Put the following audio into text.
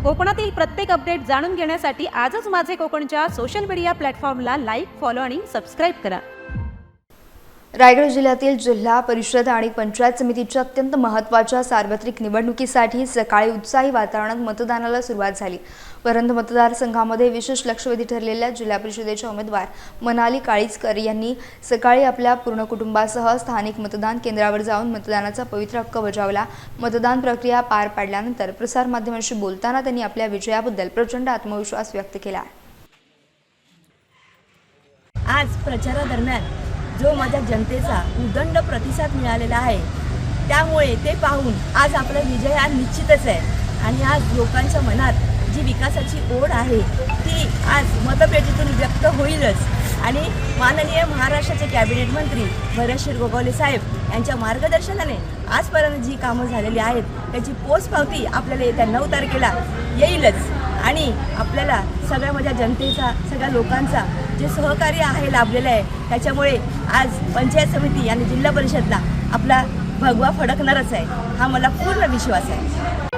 कोकणातील प्रत्येक अपडेट जाणून घेण्यासाठी आजच माझे कोकणच्या सोशल मीडिया प्लॅटफॉर्मला लाईक, फॉलो आणि सबस्क्राईब करा। रायगड जिल्ह्यातील जिल्हा परिषद आणि पंचायत समितीच्या अत्यंत महत्त्वाच्या सार्वत्रिक निवडणुकीसाठी सकाळी उत्साही वातावरणात मतदानाला सुरुवात झाली। परंतु मतदारसंघामध्ये विशेष लक्षवेधी ठरलेल्या जिल्हा परिषदेच्या उमेदवार मनाली काळीजकर यांनी सकाळी आपल्या पूर्ण कुटुंबासह स्थानिक मतदान केंद्रावर जाऊन मतदानाचा पवित्र हक्क बजावला। मतदान प्रक्रिया पार पाडल्यानंतर प्रसार माध्यमांशी बोलताना त्यांनी आपल्या विजयाबद्दल प्रचंड आत्मविश्वास व्यक्त केला। आज प्रचारादरम्यान जो माझ्या जनतेचा उदंड प्रतिसाद मिळालेला आहे, त्यामुळे ते पाहून आज आपला विजय हा निश्चितच आहे। आणि आज लोकांच्या मनात जी विकासाची ओढ आहे ती आज मतपेटीतून व्यक्त होईलच। आणि माननीय महाराष्ट्राचे कॅबिनेट मंत्री भरतश्री गोगावले साहेब यांच्या मार्गदर्शनाने आजपर्यंत जी कामं झालेली आहेत त्याची पोचपावती आपल्याला येत्या 9 तारखेला येईलच। आणि आपल्याला सगळ्या माझ्या जनतेचा, सगळ्या लोकांचा जे सहकार्य आहे लाभलेलं आहे, त्याच्यामुळे आज पंचायत समिती आणि जिल्हा परिषदला आपला भगवा फडकणारच आहे, हा मला पूर्ण विश्वास आहे।